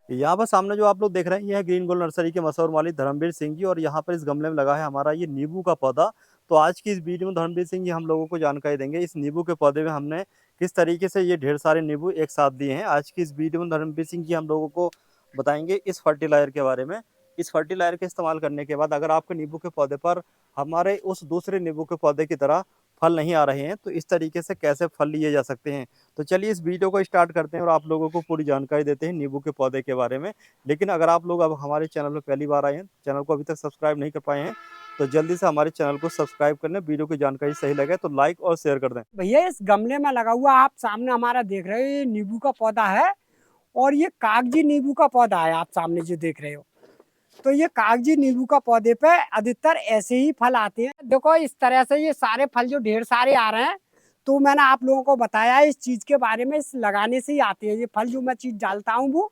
यहाँ पर सामने जो आप लोग देख रहे हैं, ये है ग्रीन गोल्ड नर्सरी के मशहूर माली धर्मवीर सिंह जी, और यहाँ पर इस गमले में लगा है हमारा ये नींबू का पौधा। तो आज की इस वीडियो में धर्मवीर सिंह जी हम लोगों को जानकारी देंगे इस नींबू के पौधे में हमने किस तरीके से ये ढेर सारे नींबू एक साथ दिए हैं। आज की इस वीडियो में धर्मवीर सिंह जी हम लोगों को बताएंगे इस फर्टिलाइजर के बारे में। इस फर्टिलाइजर के इस्तेमाल करने के बाद अगर आपके नींबू के पौधे पर हमारे उस दूसरे नींबू के पौधे की तरह फल नहीं आ रहे हैं, तो इस तरीके से कैसे फल लिए जा सकते हैं। तो चलिए इस वीडियो को स्टार्ट करते हैं और आप लोगों को पूरी जानकारी देते हैं नींबू के पौधे के बारे में। लेकिन अगर आप लोग अब हमारे चैनल पर पहली बार आए हैं, चैनल को अभी तक सब्सक्राइब नहीं कर पाए हैं, तो जल्दी से हमारे चैनल को सब्सक्राइब कर लें। वीडियो की जानकारी सही लगे तो लाइक और शेयर कर दें। भैया इस गमले में लगा हुआ आप सामने हमारा देख रहे हो, ये नींबू का पौधा है। और ये कागजी नींबू का पौधा है, आप सामने जो देख रहे हो। तो ये कागजी नींबू का पौधे पे अधिकतर ऐसे ही फल आते हैं। देखो इस तरह से ये सारे फल जो ढेर सारे आ रहे हैं, तो मैंने आप लोगों को बताया इस चीज के बारे में। इस लगाने से ही आते हैं ये फल, जो मैं चीज डालता हूँ वो।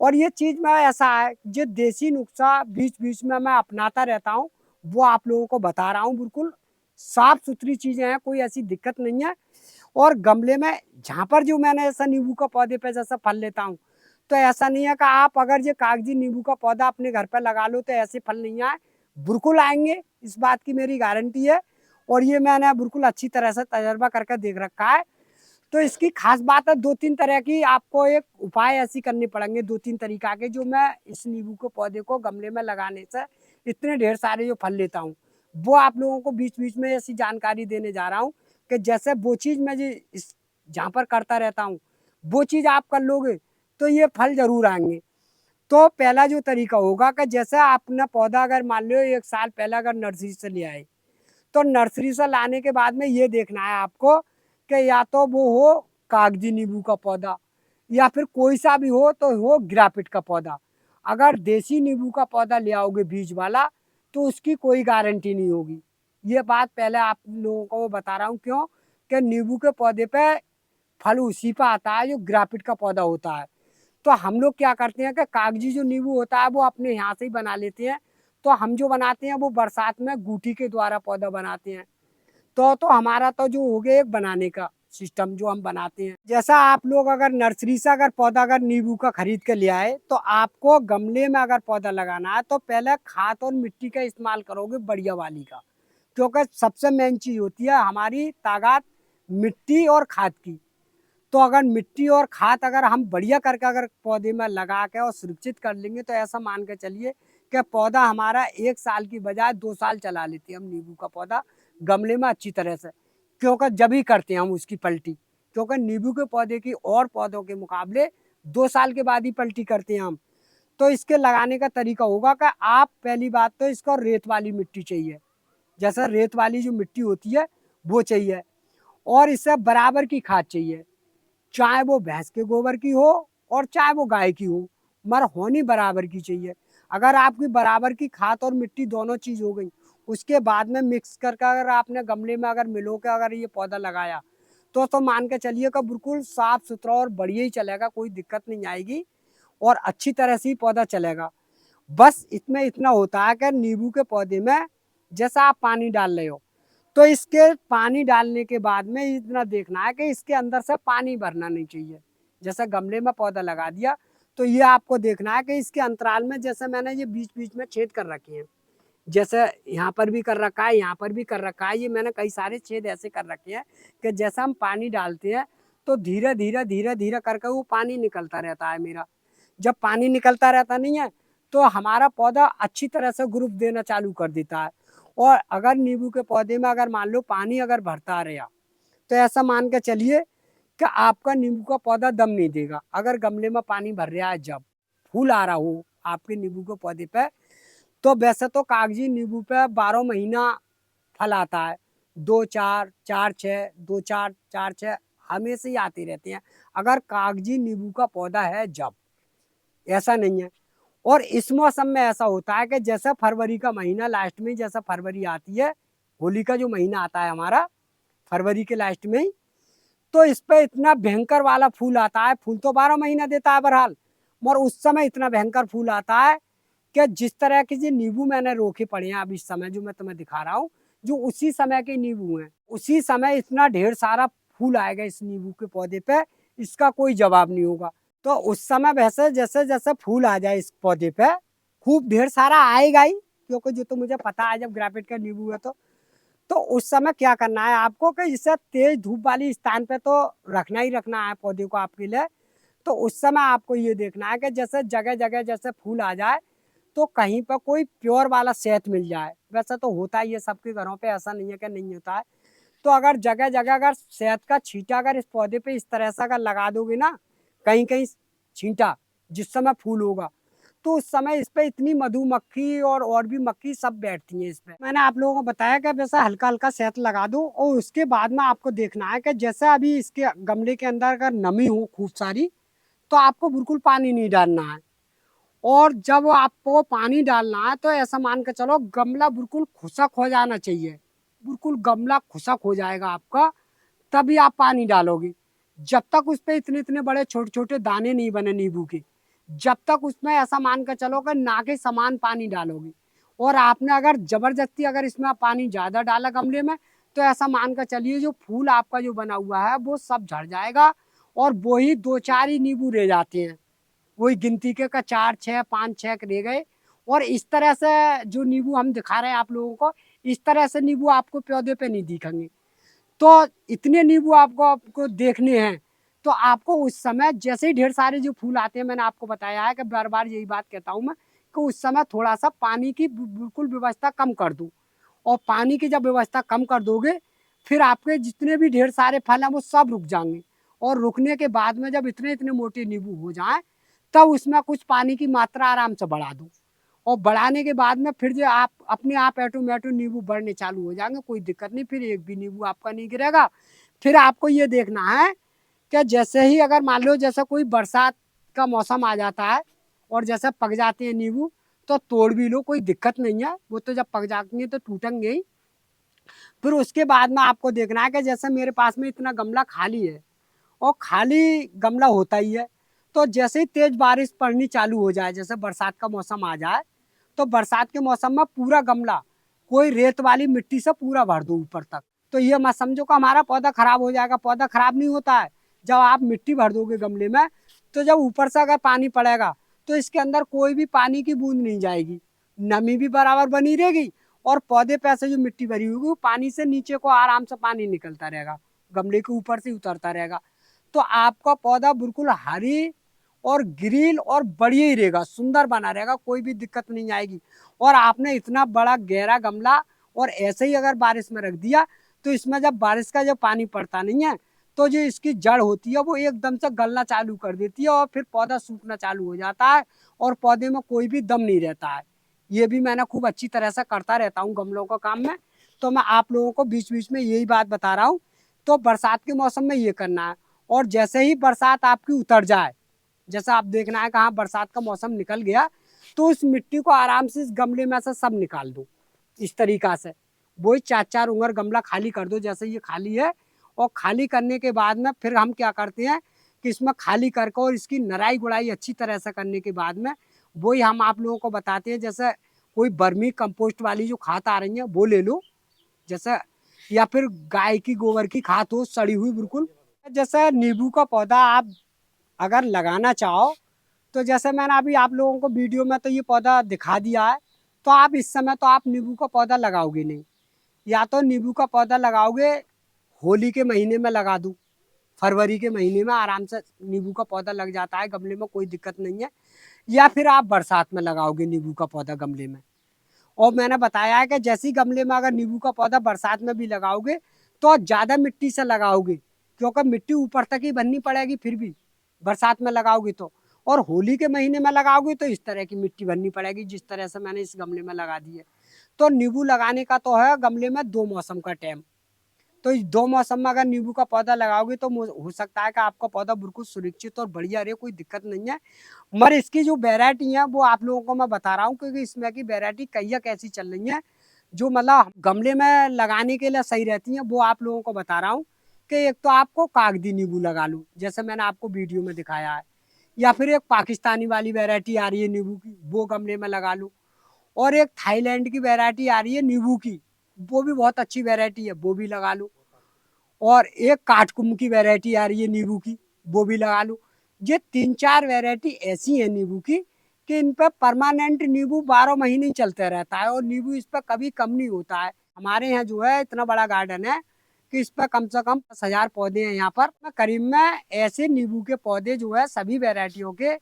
और ये चीज मैं ऐसा है जो देसी नुस्खा बीच बीच में मैं अपनाता रहता हूँ, वो आप लोगों को बता रहा हूँ। बिल्कुल साफ सुथरी चीजें हैं, कोई ऐसी दिक्कत नहीं है। और गमले में जहाँ पर जो मैंने ऐसा नींबू का पौधे पे जैसा फल लेता हूँ, तो ऐसा नहीं है कि आप अगर ये कागजी नींबू का पौधा अपने घर पर लगा लो तो ऐसे फल नहीं आए। बिल्कुल आएंगे, इस बात की मेरी गारंटी है। और ये मैंने बिल्कुल अच्छी तरह से तजर्बा करके देख रखा है। तो इसकी खास बात है, दो तीन तरह की आपको एक उपाय ऐसी करने पड़ेंगे, दो तीन तरीका के, जो मैं इस नींबू के पौधे को गमले में लगाने से इतने ढेर सारे जो फल लेता हूँ, वो आप लोगों को बीच बीच में ऐसी जानकारी देने जा रहा हूँ कि जैसे वो चीज़ मैं जी इस जहाँ पर करता रहता हूँ, वो चीज़ आप कर लोगे तो ये फल जरूर आएंगे। तो पहला जो तरीका होगा कि जैसे आपने पौधा अगर मान लो 1 साल पहले अगर नर्सरी से ले आए, तो नर्सरी से लाने के बाद में ये देखना है आपको कि या तो वो हो कागजी नींबू का पौधा, या फिर कोई सा भी हो तो हो ग्राफिट का पौधा। अगर देसी नींबू का पौधा ले आओगे बीज वाला, तो उसकी कोई गारंटी नहीं होगी। ये बात पहले आप लोगों को बता रहा हूँ, क्यों कि नींबू के पौधे पे फल उसी पर आता है जो ग्राफिट का पौधा होता है। तो हम लोग क्या करते हैं कि कागजी जो नींबू होता है वो अपने यहाँ से ही बना लेते हैं। तो हम जो बनाते हैं वो बरसात में गूटी के द्वारा पौधा बनाते हैं। तो हमारा तो जो हो गया एक बनाने का सिस्टम जो हम बनाते हैं। जैसा आप लोग अगर नर्सरी से अगर पौधा अगर नींबू का खरीद के ले आए, तो आपको गमले में अगर पौधा लगाना है तो पहले खाद और मिट्टी का इस्तेमाल करोगे बढ़िया वाली का। क्योंकि सबसे मेन चीज होती है हमारी ताकत मिट्टी और खाद की। तो अगर मिट्टी और खाद अगर हम बढ़िया करके अगर पौधे में लगा के और सुरक्षित कर लेंगे, तो ऐसा मान के चलिए कि पौधा हमारा 1 साल की बजाय 2 साल चला लेते हैं हम नींबू का पौधा गमले में अच्छी तरह से। क्योंकि जब ही करते हैं हम उसकी पलटी, क्योंकि नींबू के पौधे की और पौधों के मुकाबले 2 साल के बाद ही पलटी करते हैं हम। तो इसके लगाने का तरीका होगा कि आप पहली बात तो इसको रेत वाली मिट्टी चाहिए, जैसा रेत वाली जो मिट्टी होती है वो चाहिए। और इससे बराबर की खाद चाहिए, चाहे वो भैंस के गोबर की हो और चाहे वो गाय की हो, मगर होनी बराबर की चाहिए। अगर आपकी बराबर की खाद और मिट्टी दोनों चीज हो गई, उसके बाद में मिक्स करके अगर आपने गमले में अगर मिलो के अगर ये पौधा लगाया, तो मान के चलिए कि बिल्कुल साफ सुथरा और बढ़िया ही चलेगा, कोई दिक्कत नहीं आएगी और अच्छी तरह से ही पौधा चलेगा। बस इसमें इतना होता है कि नींबू के पौधे में जैसा आप पानी डाल रहे हो, तो इसके पानी डालने के बाद में इतना देखना है कि इसके अंदर से पानी भरना नहीं चाहिए। जैसे गमले में पौधा लगा दिया, तो ये आपको देखना है कि इसके अंतराल में जैसे मैंने ये बीच बीच में छेद कर रखे हैं, जैसे यहाँ पर भी कर रखा है, यहाँ पर भी कर रखा है, ये मैंने कई सारे छेद ऐसे कर रखे हैं कि जैसा हम पानी डालते हैं तो धीरे धीरे धीरे धीरे करके वो पानी निकलता रहता है मेरा। जब पानी निकलता रहता नहीं है, तो हमारा पौधा अच्छी तरह से ग्रुप देना चालू कर देता है। और अगर नींबू के पौधे में अगर मान लो पानी अगर भरता रहा, तो ऐसा मान के चलिए कि आपका नींबू का पौधा दम नहीं देगा। अगर गमले में पानी भर रहा है, जब फूल आ रहा हो आपके नींबू के पौधे पे, तो वैसे तो कागजी नींबू पे 12 महीना फल आता है। 2 4 4 6, 2 4 4 6 हमेशा ही आते रहते हैं, अगर कागजी नींबू का पौधा है जब। ऐसा नहीं है। और इस मौसम में ऐसा होता है कि जैसा फरवरी का महीना लास्ट में, जैसा फरवरी आती है, होली का जो महीना आता है हमारा फरवरी के लास्ट में ही, तो इस पे इतना भयंकर वाला फूल आता है। फूल तो 12 महीना देता है बहरहाल, मगर उस समय इतना भयंकर फूल आता है कि जिस तरह के जो नींबू मैंने रोके पड़े हैं अब इस समय जो मैं तुम्हें दिखा रहा हूँ, जो उसी समय के नींबू हैं, उसी समय इतना ढेर सारा फूल आएगा इस नींबू के पौधे पे, इसका कोई जवाब नहीं होगा। तो उस समय वैसे जैसे जैसे फूल आ जाए इस पौधे पे, खूब ढेर सारा आएगा ही, क्योंकि जो तो मुझे पता है जब ग्राफिट का नींबू है तो उस समय क्या करना है आपको कि इसे तेज धूप वाली स्थान पे तो रखना ही रखना है पौधे को आपके लिए। तो उस समय आपको ये देखना है कि जैसे जगह जगह जैसे फूल आ जाए तो कहीं पर कोई प्योर वाला शहद मिल जाए। वैसे तो होता ही है सबके घरों पे, ऐसा नहीं है कि नहीं होता है। तो अगर जगह जगह अगर शहद का छींटा अगर इस पौधे पे इस तरह से अगर लगा दोगे ना, कहीं कहीं छींटा, जिस समय फूल होगा, तो उस समय इस पे इतनी मधुमक्खी और भी मक्खी सब बैठती हैं इस पे। मैंने आप लोगों को बताया कि वैसा हल्का हल्का शहद लगा दो और उसके बाद में आपको देखना है कि जैसे अभी इसके गमले के अंदर अगर नमी हो खूब सारी, तो आपको बिल्कुल पानी नहीं डालना है। और जब आपको पानी डालना है तो ऐसा मान के चलो गमला बिल्कुल खुशक हो जाना चाहिए। बिल्कुल गमला खुशक हो जाएगा आपका, तभी आप पानी डालोगे। जब तक उस पे इतने इतने बड़े छोटे छोटे दाने नहीं बने नींबू के, जब तक उसमें ऐसा मान कर चलो कि ना के समान पानी डालोगे। और आपने अगर जबरदस्ती अगर इसमें पानी ज्यादा डाला गमले में, तो ऐसा मान कर चलिए जो फूल आपका जो बना हुआ है वो सब झड़ जाएगा और वो ही दो चार ही नींबू रह जाते हैं। वही गिनती के का 4 6 5 6 रह गए। और इस तरह से जो नींबू हम दिखा रहे हैं आप लोगों को, इस तरह से नींबू आपको पौधे पे नहीं दिखेंगे। तो इतने नींबू आपको आपको देखने हैं। तो आपको उस समय जैसे ही ढेर सारे जो फूल आते हैं, मैंने आपको बताया है कि बार बार यही बात कहता हूँ मैं कि उस समय थोड़ा सा पानी की बिल्कुल व्यवस्था कम कर दो। और पानी की जब व्यवस्था कम कर दोगे, फिर आपके जितने भी ढेर सारे फल हैं वो सब रुक जाएंगे। और रुकने के बाद में जब इतने इतने मोटे नींबू हो जाएं, तब उसमें कुछ पानी की मात्रा आराम से बढ़ा दो। और बढ़ाने के बाद में फिर जो आप अपने आप ऑटोमेटिक नींबू बढ़ने चालू हो जाएंगे, कोई दिक्कत नहीं, फिर एक भी नींबू आपका नहीं गिरेगा। फिर आपको ये देखना है कि जैसे ही अगर मान लो जैसे कोई बरसात का मौसम आ जाता है और जैसे पक जाते हैं नींबू, तो तोड़ भी लो, कोई दिक्कत नहीं है। वो तो जब पक जाएंगे तो टूटेंगे ही। फिर उसके बाद में आपको देखना है कि जैसे मेरे पास में इतना गमला खाली है और खाली गमला होता ही है, तो जैसे ही तेज बारिश पड़नी चालू हो जाए, जैसे बरसात का मौसम आ जाए, तो बरसात के मौसम में पूरा गमला कोई रेत वाली मिट्टी से पूरा भर दो ऊपर तक। तो ये मत समझो कि हमारा पौधा खराब हो जाएगा, पौधा खराब नहीं होता है। जब आप मिट्टी भर दोगे गमले में, तो जब ऊपर से अगर पानी पड़ेगा तो इसके अंदर कोई भी पानी की बूंद नहीं जाएगी, नमी भी बराबर बनी रहेगी। और पौधे पे से जो मिट्टी भरी होगी वो पानी से नीचे को आराम से पानी निकलता रहेगा, गमले के ऊपर से उतरता रहेगा। तो आपका पौधा बिल्कुल हरी और ग्रीन और बढ़िया ही रहेगा, सुंदर बना रहेगा, कोई भी दिक्कत नहीं आएगी। और आपने इतना बड़ा गहरा गमला और ऐसे ही अगर बारिश में रख दिया, तो इसमें जब बारिश का जब पानी पड़ता नहीं है, तो जो इसकी जड़ होती है वो एकदम से गलना चालू कर देती है और फिर पौधा सूखना चालू हो जाता है और पौधे में कोई भी दम नहीं रहता है। ये भी मैंने खूब अच्छी तरह से करता रहता हूँ गमलों का काम में। तो मैं आप लोगों को बीच बीच में यही बात बता रहा हूँ। तो बरसात के मौसम में ये करना है। और जैसे ही बरसात आपकी उतर जाए, जैसा आप देखना है कि हाँ बरसात का मौसम निकल गया, तो उस मिट्टी को आराम से इस गमले में से सब निकाल दो इस तरीका से। वही 4 4 उंगर गमला खाली कर दो जैसे ये खाली है। और खाली करने के बाद में फिर हम क्या करते हैं कि इसमें खाली करके और इसकी नराई गुड़ाई अच्छी तरह से करने के बाद में वही हम आप लोगों को बताते हैं। जैसे कोई बर्मी कंपोस्ट वाली जो खाद आ रही है वो ले लो, जैसे, या फिर गाय की गोबर की खाद हो सड़ी हुई बिल्कुल। जैसे नींबू का पौधा आप अगर लगाना चाहो, तो जैसे मैंने अभी आप लोगों को वीडियो में तो ये पौधा दिखा दिया है, तो आप इस समय तो आप नींबू का पौधा लगाओगे नहीं। या तो नींबू का पौधा लगाओगे होली के महीने में लगा दूँ, फरवरी के महीने में आराम से नींबू का पौधा लग जाता है गमले में, कोई दिक्कत नहीं है। या फिर आप बरसात में लगाओगे नींबू का पौधा गमले में। और मैंने बताया है कि जैसे ही गमले में अगर नींबू का पौधा बरसात में भी लगाओगे तो ज़्यादा मिट्टी से लगाओगे, क्योंकि मिट्टी ऊपर तक ही बननी पड़ेगी फिर भी बरसात में लगाओगे तो। और होली के महीने में लगाओगे तो इस तरह की मिट्टी बननी पड़ेगी जिस तरह से मैंने इस गमले में लगा दी है। तो नींबू लगाने का तो है गमले में 2 मौसम का टाइम। तो इस 2 मौसम में अगर नींबू का पौधा लगाओगे तो हो सकता है कि आपका पौधा बिल्कुल सुरक्षित और बढ़िया रहे, कोई दिक्कत नहीं है। मगर इसकी जो वैरायटी है वो आप लोगों को मैं बता रहा हूँ, क्योंकि इसमें की वैरायटी कई कैसी चल रही है जो मतलब गमले में लगाने के लिए सही रहती है, वो आप लोगों को बता रहा हूँ। कि एक तो आपको कागदी नींबू लगा लो जैसे मैंने आपको वीडियो में दिखाया है, या फिर एक पाकिस्तानी वाली वैरायटी आ रही है नींबू की, वो गमले में लगा लो। और एक थाईलैंड की वैरायटी आ रही है नींबू की, वो भी बहुत अच्छी वैरायटी है, वो भी लगा लो। और एक काठकुम की वैरायटी आ रही है नींबू की, वो भी लगा लो। ये 3-4 वैरायटी ऐसी है नींबू की कि इन पे परमानेंट नींबू 12 महीने ही चलते रहता है और नींबू इस पर कभी कम नहीं होता है। हमारे यहाँ जो है इतना बड़ा गार्डन है कि इस पर कम से कम 10,000 पौधे हैं। यहाँ पर करीब में ऐसे नींबू के पौधे जो है सभी वैरायटियों के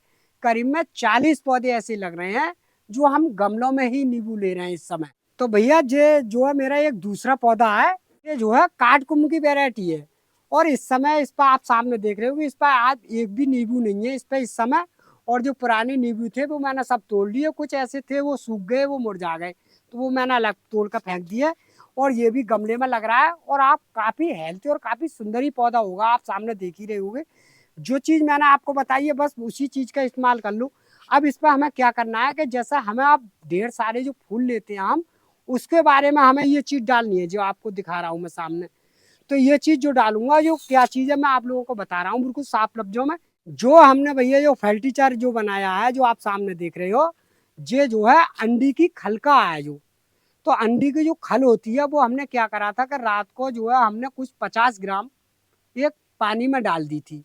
करीब में 40 पौधे ऐसे लग रहे हैं जो हम गमलों में ही नींबू ले रहे हैं इस समय। तो भैया ये जो है मेरा एक दूसरा पौधा है, ये जो है काठकुम्भ की वैरायटी है और इस समय इस पर आप सामने देख रहे हो कि इस पर आज एक भी नींबू नहीं है इस पर इस समय। और जो पुराने नींबू थे वो मैंने सब तोड़ लिए, कुछ ऐसे थे वो सूख गए, वो मुरझा गए, तो वो मैंने अलग तोड़ कर फेंक दिए। और ये भी गमले में लग रहा है और आप काफी हेल्थी और काफी सुंदर ही पौधा होगा, आप सामने देख ही रहे होंगे। जो चीज मैंने आपको बताई है बस उसी चीज का इस्तेमाल कर लो। अब इस पर हमें क्या करना है कि जैसा हमें आप ढेर सारे जो फूल लेते हैं हम, उसके बारे में हमें ये चीज डालनी है जो आपको दिखा रहा हूँ मैं सामने। तो ये चीज जो डालूंगा, जो क्या चीज है मैं आप लोगों को बता रहा हूँ बिल्कुल साफ लफ्जों में। जो हमने भैया जो फर्टीचार जो बनाया है जो आप सामने देख रहे हो, ये जो है अंडी की खल का है जो। तो अंडी की जो खल होती है वो हमने क्या करा था कि रात को जो है हमने कुछ 50 ग्राम एक पानी में डाल दी थी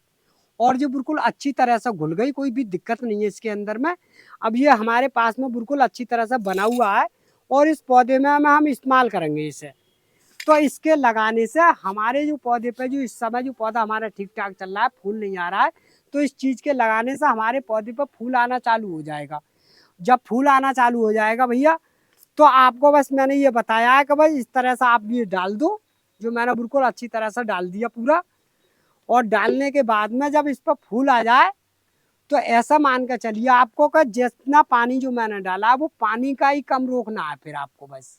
और जो बिल्कुल अच्छी तरह से घुल गई, कोई भी दिक्कत नहीं है इसके अंदर में। अब ये हमारे पास में बिल्कुल अच्छी तरह से बना हुआ है और इस पौधे में हम इस्तेमाल करेंगे इसे। तो इसके लगाने से हमारे जो पौधे पे जो इस समय जो पौधा हमारा ठीक ठाक चल रहा है, फूल नहीं आ रहा है, तो इस चीज के लगाने से हमारे पौधे पर फूल आना चालू हो जाएगा। जब फूल आना चालू हो जाएगा भैया, तो आपको बस मैंने ये बताया है कि भाई इस तरह से आप ये डाल दो, जो मैंने बिल्कुल अच्छी तरह से डाल दिया पूरा। और डालने के बाद में जब इस पर फूल आ जाए, तो ऐसा मान कर चलिए आपको कि जितना पानी जो मैंने डाला वो पानी का ही कम रोकना है। फिर आपको बस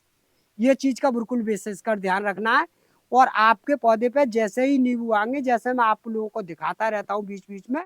ये चीज का बिल्कुल विशेष कर ध्यान रखना है। और आपके पौधे पे जैसे ही नींबू आएंगे, जैसे मैं आप लोगों को दिखाता रहता हूँ बीच बीच में,